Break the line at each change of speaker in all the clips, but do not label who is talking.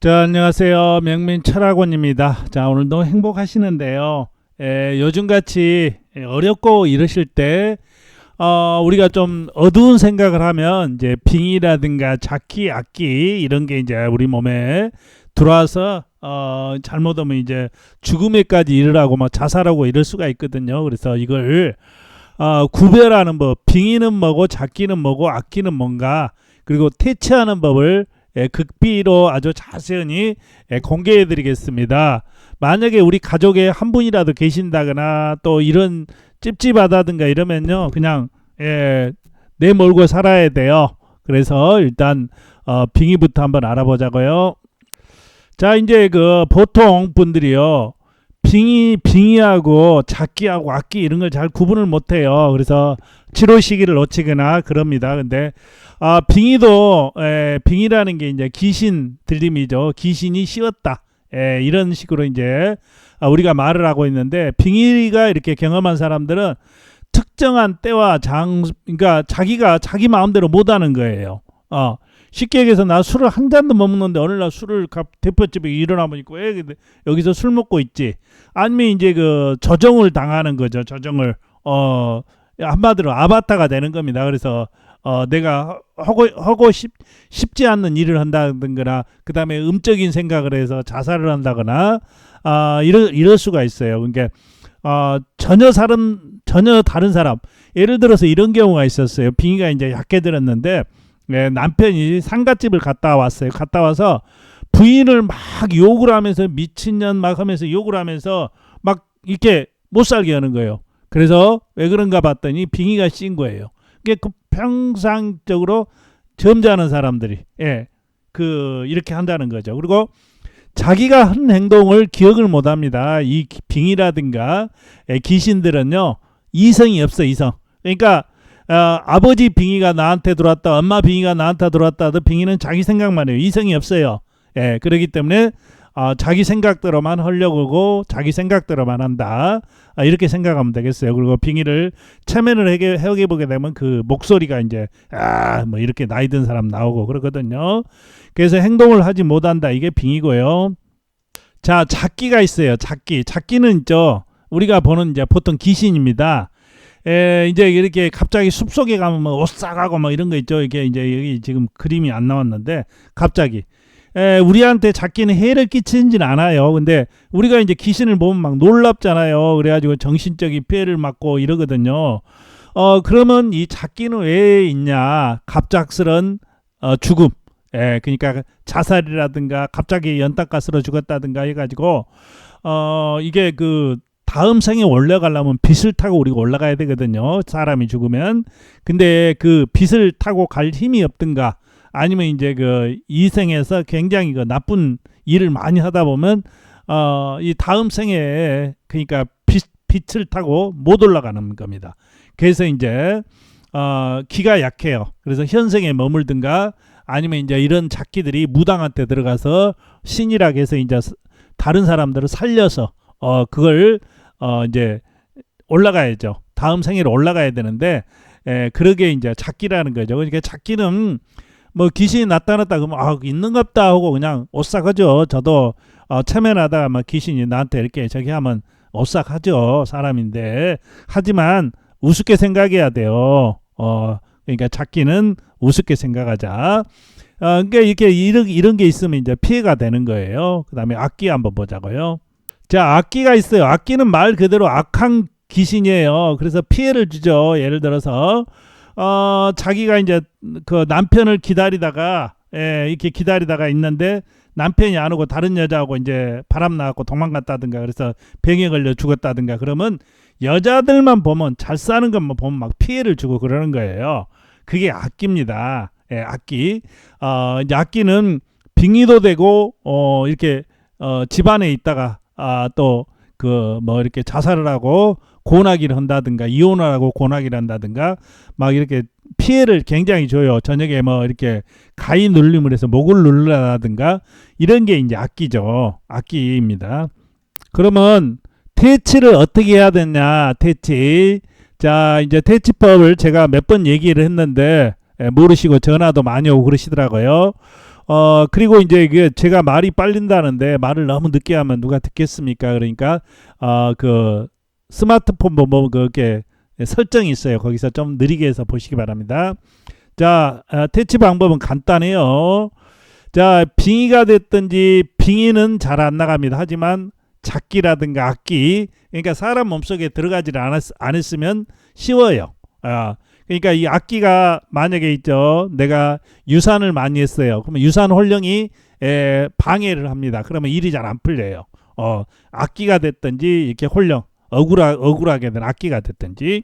자, 안녕하세요. 명민 철학원입니다. 자, 오늘도 행복하시는데요. 요즘같이 어렵고 이러실 때, 우리가 좀 어두운 생각을 하면, 이제 빙이라든가 작기, 악기, 이런 게 이제 우리 몸에 들어와서, 잘못하면 이제 죽음에까지 이르라고 막 자살하고 이럴 수가 있거든요. 그래서 이걸, 구별하는 법, 빙의는 뭐고, 작기는 뭐고, 악기는 뭔가, 그리고 퇴치하는 법을 극비로 아주 자세히 공개해 드리겠습니다. 만약에 우리 가족에 한 분이라도 계신다거나 또 이런 찝찝하다든가 이러면요, 그냥 내몰고 살아야 돼요. 그래서 일단 빙의부터 한번 알아보자고요. 자, 이제 그 보통 분들이요, 빙의하고 작기하고 악기 이런 걸 잘 구분을 못해요. 그래서 치료 시기를 놓치거나 그럽니다. 근데 빙의도 빙의라는 게 이제 귀신 들림이죠. 귀신이 씌웠다. 이런 식으로 이제 우리가 말을 하고 있는데, 빙의가 이렇게 경험한 사람들은 특정한 때와 그러니까 자기가 자기 마음대로 못하는 거예요. 쉽게 얘기해서 나 술을 한 잔도 못 먹는데 어느 날 술을 대표집에 일어나면 있고 여기서 술 먹고 있지. 아니면 이제 그 조정을 당하는 거죠. 조정을 한마디로 아바타가 되는 겁니다. 그래서 내가 하고 싶지 않는 일을 한다든가, 그 다음에 음적인 생각을 해서 자살을 한다거나, 이럴 수가 있어요. 그러니까 전혀 다른 사람, 예를 들어서 이런 경우가 있었어요. 빙의가 이제 약해 들었는데, 남편이 상갓집을 갔다 왔어요. 갔다 와서 부인을 막 욕을 하면서 미친년 막 하면서 욕을 하면서 막 이렇게 못 살게 하는 거예요. 그래서 왜 그런가 봤더니 빙의가 씌인 거예요. 그게 그 평상적으로 점잖은 사람들이 이렇게 한다는 거죠. 그리고 자기가 한 행동을 기억을 못 합니다. 이 빙의라든가 귀신들은요, 이성이 없어. 이성. 그러니까 아버지 빙의가 나한테 들어왔다, 엄마 빙의가 나한테 들어왔다 하도 빙의는 자기 생각만 해요. 이성이 없어요. 그렇기 때문에 자기 생각대로만 하려고 하고 자기 생각대로만 한다. 이렇게 생각하면 되겠어요. 그리고 빙의를 체면을 해보게 되면 그 목소리가 이제 뭐 이렇게 나이 든 사람 나오고 그러거든요. 그래서 행동을 하지 못한다. 이게 빙의고요. 자, 작기가 있어요. 작기는 있죠. 우리가 보는 이제 보통 귀신입니다. 이제 이렇게 갑자기 숲속에 가면 뭐 오싹하고 뭐 이런 거 있죠. 이게 이제 여기 지금 그림이 안 나왔는데 갑자기 우리한테 작기는 해를 끼치지는 않아요. 근데 우리가 이제 귀신을 보면 막 놀랍잖아요. 그래가지고 정신적인 피해를 받고 이러거든요. 그러면 이 작기는 왜 있냐? 갑작스런 죽음. 그러니까 자살이라든가 갑자기 연탄가스로 죽었다든가 해가지고 이게 그 다음 생에 올라가려면 빛을 타고 우리가 올라가야 되거든요. 사람이 죽으면. 근데 그 빛을 타고 갈 힘이 없든가, 아니면 이제 그 이 생에서 굉장히 그 나쁜 일을 많이 하다 보면 이 다음 생에 그러니까 빛을 타고 못 올라가는 겁니다. 그래서 이제 기가 약해요. 그래서 현생에 머물든가, 아니면 이제 이런 작기들이 무당한테 들어가서 신이라고 해서 이제 다른 사람들을 살려서 그걸 이제 올라가야죠. 다음 생애로 올라가야 되는데, 그러게 이제 작기라는 거죠. 그러니까 작기는 뭐 귀신이 나타났다 그러면 있는갑다 하고 그냥 오싹하죠. 저도 체면하다가 막 귀신이 나한테 이렇게 저기 하면 오싹하죠. 사람인데. 하지만 우습게 생각해야 돼요. 그러니까 작기는 우습게 생각하자. 그러니까 이렇게 이런 게 있으면 이제 피해가 되는 거예요. 그 다음에 악기 한번 보자고요. 자, 악기가 있어요. 악기는 말 그대로 악한 귀신이에요. 그래서 피해를 주죠. 예를 들어서 자기가 이제 그 남편을 기다리다가 이렇게 기다리다가 있는데 남편이 안 오고 다른 여자하고 이제 바람 나갖고 도망갔다든가, 그래서 병에 걸려 죽었다든가, 그러면 여자들만 보면, 잘 사는 것만 보면 막 피해를 주고 그러는 거예요. 그게 악기입니다. 악기. 이제 악기는 빙의도 되고 이렇게 집안에 있다가 또 그 뭐 이렇게 자살을 하고 고나기를 한다든가, 이혼을 하고 고나기를 한다든가, 막 이렇게 피해를 굉장히 줘요. 저녁에 뭐 이렇게 가위 눌림을 해서 목을 누르라든가, 이런 게 이제 악기죠. 악기입니다. 그러면 퇴치를 어떻게 해야 되냐? 퇴치. 자, 이제 퇴치법을 제가 몇 번 얘기를 했는데 모르시고 전화도 많이 오고 그러시더라고요. 그리고 이제 그 제가 말이 빨린다는데 말을 너무 늦게 하면 누가 듣겠습니까? 그러니까 그 스마트폰 그게 설정이 있어요. 거기서 좀 느리게 해서 보시기 바랍니다. 자, 퇴치 방법은 간단해요. 자, 빙의가 됐든지 빙의는 잘 안 나갑니다. 하지만 작기라든가 악기, 그러니까 사람 몸속에 들어가지 않았으면 쉬워요. 그러니까 이 악기가 만약에 있죠. 내가 유산을 많이 했어요. 그러면 유산 혼령이 방해를 합니다. 그러면 일이 잘 안 풀려요. 악기가 됐든지 이렇게 혼령, 억울하게 된 악기가 됐든지.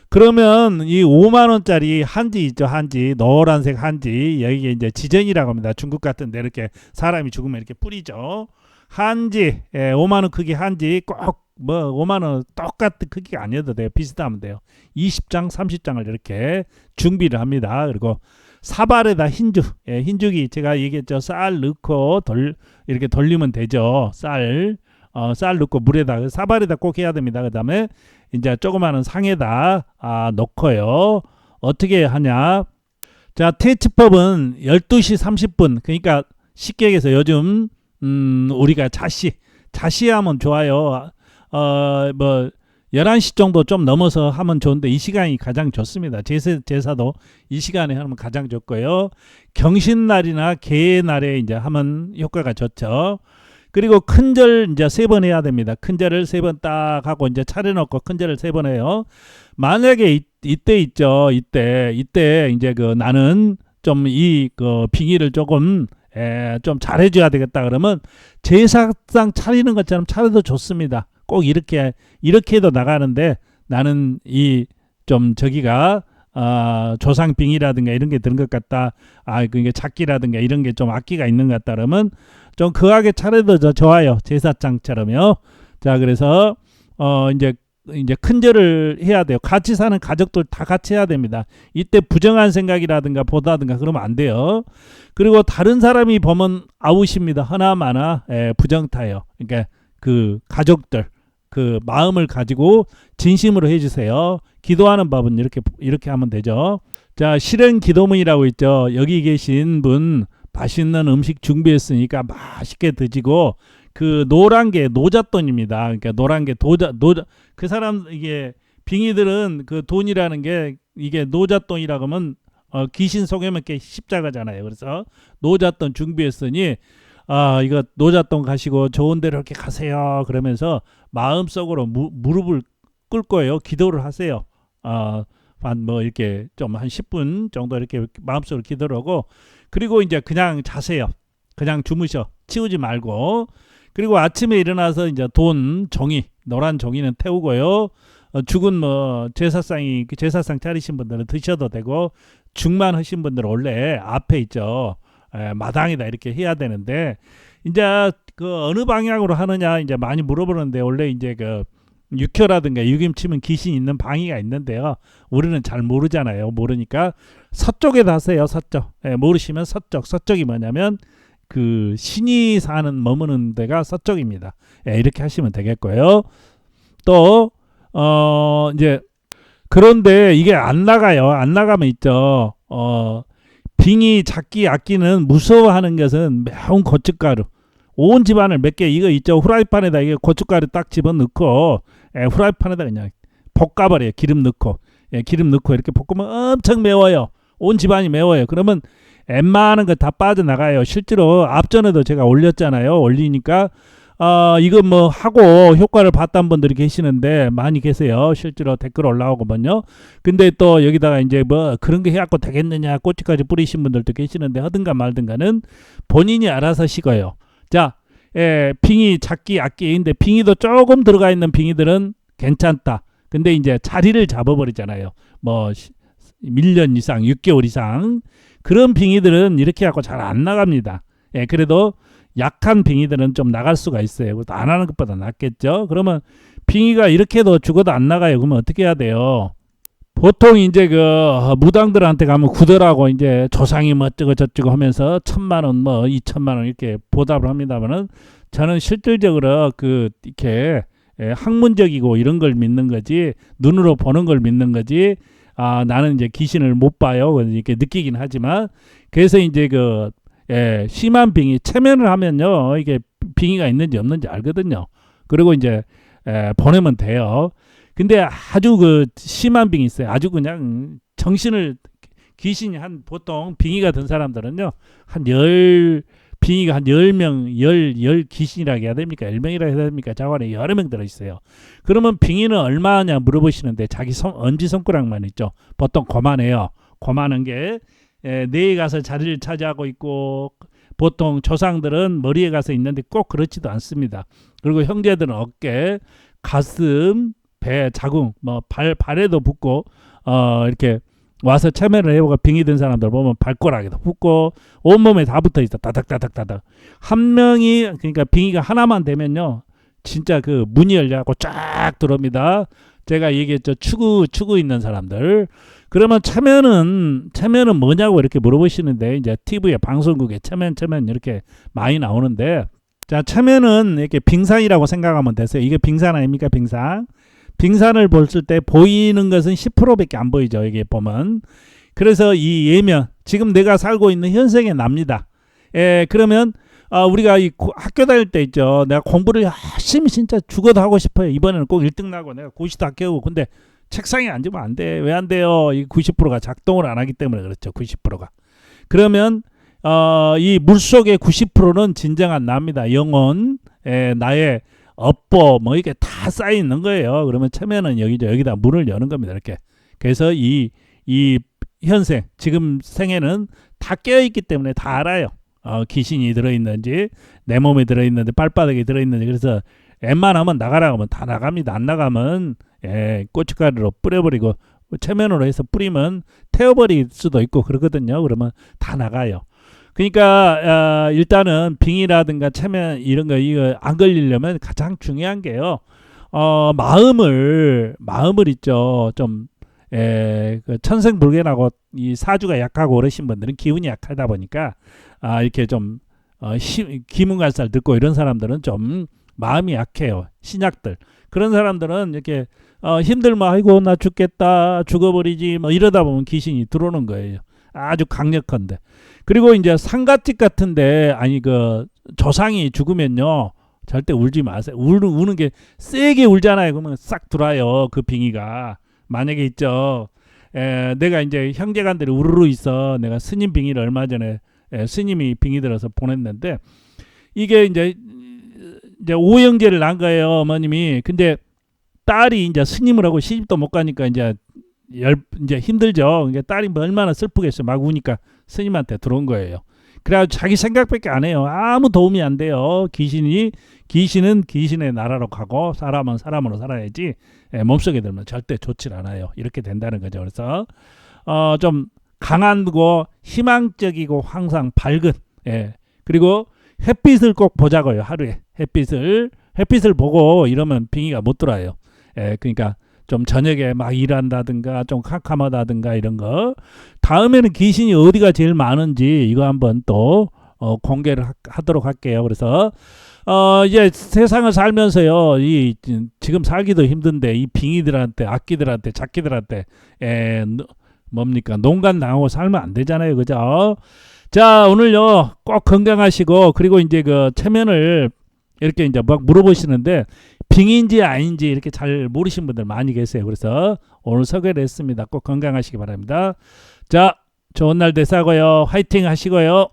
그러면 이 5만 원짜리 한지 있죠. 한지, 노란색 한지, 여기에 이제 지전이라고 합니다. 중국 같은 데 이렇게 사람이 죽으면 이렇게 뿌리죠. 한지, 5만 원 크기 한지 꼭 뭐 5만 원 똑같은 크기가 아니어도 돼요. 비슷하면 돼요. 20장, 30장을 이렇게 준비를 합니다. 그리고 사발에다 흰죽, 흰죽이 제가 얘기했죠. 쌀 넣고 이렇게 돌리면 되죠. 쌀 넣고 물에다, 사발에다 꼭 해야 됩니다. 그 다음에 이제 조그마한 상에다 넣고요. 어떻게 하냐? 자, 퇴치법은 12시 30분. 그러니까 쉽게 얘기해서 요즘 우리가 자시하면 좋아요. 뭐 11시 정도 좀 넘어서 하면 좋은데 이 시간이 가장 좋습니다. 제사도 이 시간에 하면 가장 좋고요. 경신날이나 개날에 이제 하면 효과가 좋죠. 그리고 큰절 이제 3번 해야 됩니다. 큰절을 3번 딱 하고 이제 차려놓고 큰절을 3번 해요. 만약에 이때 있죠. 이때 이제 그 나는 좀 그 빙의를 조금 좀 잘해줘야 되겠다 그러면 제사상 차리는 것처럼 차려도 좋습니다. 꼭 이렇게 해도 나가는데 나는 이 좀 저기가 조상 빙의라든가 이런 게 드는 것 같다. 그게 작기라든가 이런 게 좀 악기가 있는 것 같다 그러면 좀 거하게 차려도 좋아요. 제사장처럼요. 자, 그래서 이제 큰절을 해야 돼요. 같이 사는 가족들 다 같이 해야 됩니다. 이때 부정한 생각이라든가 보다든가 그러면 안 돼요. 그리고 다른 사람이 보면 아웃입니다. 하나마나 부정타요. 그러니까 그 가족들 그 마음을 가지고 진심으로 해주세요. 기도하는 법은 이렇게 하면 되죠. 자, 실행 기도문이라고 있죠. 여기 계신 분 맛있는 음식 준비했으니까 맛있게 드시고 그 노란 게 노잣돈입니다. 그러니까 노란 게 그 사람 이게 빙의들은 그 돈이라는 게 이게 노잣돈이라고 하면 귀신 속에면 게 십자가잖아요. 그래서 노잣돈 준비했으니 이거 노잣돈 가시고 좋은 데로 이렇게 가세요. 그러면서 마음속으로 무릎을 꿇고요. 기도를 하세요. 한 뭐 이렇게 좀 한 10분 정도 이렇게 마음속으로 기도를 하고 그리고 이제 그냥 자세요. 그냥 주무셔. 치우지 말고. 그리고 아침에 일어나서 이제 노란 종이는 태우고요. 죽은 뭐 제사상 차리신 분들은 드셔도 되고 죽만 하신 분들은 원래 앞에 있죠. 마당에다 이렇게 해야 되는데 이제 그 어느 방향으로 하느냐 이제 많이 물어보는데 원래 이제 그 육효라든가 유김치면 귀신 있는 방위가 있는데요. 우리는 잘 모르잖아요. 모르니까 서쪽에다 하세요. 서쪽. 모르시면 서쪽. 서쪽이 뭐냐면 그 신이 머무는 데가 서쪽입니다. 이렇게 하시면 되겠고요. 또 이제 그런데 이게 안 나가요. 안 나가면 있죠. 빙의, 작기, 악기는 무서워하는 것은 매운 고춧가루. 온 집안을 몇 개 이거 있죠. 후라이팬에다 이게 고춧가루 딱 집어넣고 후라이팬에다 그냥 볶아버려요. 기름 넣고 이렇게 볶으면 엄청 매워요. 온 집안이 매워요. 그러면 웬만한 거 다 빠져나가요. 실제로 앞전에도 제가 올렸잖아요. 올리니까 이거 뭐 하고 효과를 봤던 분들이 계시는데 많이 계세요. 실제로 댓글 올라오거든요. 근데 또 여기다가 이제 뭐 그런 거 해갖고 되겠느냐 꼬치까지 뿌리신 분들도 계시는데 하든가 말든가는 본인이 알아서 식어요. 자, 빙의, 작기, 악기인데 빙의도 조금 들어가 있는 빙의들은 괜찮다. 근데 이제 자리를 잡아버리잖아요. 뭐 1년 이상, 6개월 이상 그런 빙의들은 이렇게 하고 잘 안 나갑니다. 그래도 약한 빙의들은 좀 나갈 수가 있어요. 그것도 안 하는 것보다 낫겠죠. 그러면 빙의가 이렇게 해도 죽어도 안 나가요. 그러면 어떻게 해야 돼요? 보통 이제 그 무당들한테 가면 구더라고 이제 조상이 뭐 어쩌고 저쩌고 하면서 1,000만 원 뭐 2,000만 원 이렇게 보답을 합니다만은 저는 실질적으로 그 이렇게 학문적이고 이런 걸 믿는 거지 눈으로 보는 걸 믿는 거지 나는 이제 귀신을 못 봐요. 이렇게 느끼긴 하지만 그래서 이제 그 심한 빙의 체면을 하면요 이게 빙의가 있는지 없는지 알거든요. 그리고 이제 보내면 돼요. 근데 아주 그 심한 빙이 있어요. 아주 그냥 정신을 귀신이 한 보통 빙의가 든 사람들은요 한 빙의가 한 10명, 열 귀신이라고 해야 됩니까? 10명이라고 해야 됩니까? 자관에 여러 명 들어있어요. 그러면 빙의는 얼마냐 물어보시는데 자기 엄지손가락만 있죠. 보통 고만해요. 고만한 게 뇌에 가서 자리를 차지하고 있고 보통 조상들은 머리에 가서 있는데 꼭 그렇지도 않습니다. 그리고 형제들은 어깨, 가슴, 배, 자궁, 뭐 발에도 붙고 이렇게 와서 체면을 해보고 빙의 든 사람들 보면 발가락에도 붙고 온몸에 다 붙어 있어. 따닥따닥따닥. 한 명이 그러니까 빙의가 하나만 되면요 진짜 그 문이 열려갖고 쫙 들어옵니다. 제가 얘기했죠. 추구 있는 사람들. 그러면 체면은 뭐냐고 이렇게 물어보시는데 이제 TV에 방송국에 체면 이렇게 많이 나오는데 자 체면은 이렇게 빙산이라고 생각하면 되세요. 이게 빙산 아닙니까? 빙산을 봤을 때 보이는 것은 10%밖에 안 보이죠. 이게 보면. 그래서 이 예면 지금 내가 살고 있는 현생의 납니다. 그러면 우리가 이 학교 다닐 때 있죠. 내가 공부를 열심히 진짜 죽어도 하고 싶어요. 이번에는 꼭 1등 나고 내가 고시도 합격하고 근데 책상에 앉으면 안 돼. 왜 안 돼요? 이 90%가 작동을 안 하기 때문에 그렇죠. 90%가. 그러면 이 물속의 90%는 진정한 납니다. 영혼, 나의 업보 뭐 이게 다 쌓여 있는 거예요. 그러면 체면은 여기다 문을 여는 겁니다. 이렇게. 그래서 이 현생 지금 생에는 다 깨어 있기 때문에 다 알아요. 귀신이 들어있는지 내 몸에 들어있는지 발바닥에 들어있는지 그래서 웬만하면 나가라고 하면 다 나갑니다. 안 나가면 고춧가루로 뿌려버리고 체면으로 해서 뿌리면 태워버릴 수도 있고 그러거든요. 그러면 다 나가요. 그러니까 일단은 빙의라든가 체면 이런 거 이거 안 걸리려면 가장 중요한 게요. 마음을 있죠. 좀 그 천생불견하고 이 사주가 약하고 어르신 분들은 기운이 약하다 보니까 이렇게 좀 기문갈살 듣고 이런 사람들은 좀 마음이 약해요. 신약들 그런 사람들은 이렇게 힘들면 아이고 나 죽겠다 죽어버리지 뭐 이러다 보면 귀신이 들어오는 거예요. 아주 강력한데. 그리고 이제 상가집 같은데 그 조상이 죽으면요 절대 울지 마세요. 우는 게 세게 울잖아요. 그러면 싹 들어와요. 그 빙의가 만약에 있죠. 내가 이제 형제간들이 우르르 있어. 내가 스님 빙의를 얼마 전에 스님이 빙의 들어서 보냈는데 이게 이제 오형제를 낳은 거예요. 어머님이. 근데 딸이 이제 스님을 하고 시집도 못 가니까 이제 힘들죠. 그러니까 딸이 얼마나 슬프겠어요. 막 우니까 스님한테 들어온 거예요. 그래가지고 자기 생각밖에 안 해요. 아무 도움이 안 돼요. 귀신은 귀신의 나라로 가고 사람은 사람으로 살아야지 몸속에 들면 절대 좋지 않아요. 이렇게 된다는 거죠. 그래서 좀 강하고 희망적이고 항상 밝은 그리고 햇빛을 꼭 보자고요. 하루에 햇빛을 보고 이러면 빙의가 못 들어와요. 그러니까 좀 저녁에 막 일한다든가 좀 캄캄하다든가 이런 거. 다음에는 귀신이 어디가 제일 많은지 이거 한번 또 공개를 하도록 할게요. 그래서 이제 세상을 살면서요, 지금 살기도 힘든데 이 빙의들한테, 악기들한테, 작기들한테 뭡니까 농간 당하고 살면 안 되잖아요, 그죠? 자, 오늘요 꼭 건강하시고 그리고 이제 그 체면을 이렇게 이제 막 물어보시는데 빙의인지 아닌지 이렇게 잘 모르신 분들 많이 계세요. 그래서 오늘 소개를 했습니다. 꼭 건강하시기 바랍니다. 자, 좋은 날 되사고요. 화이팅 하시고요.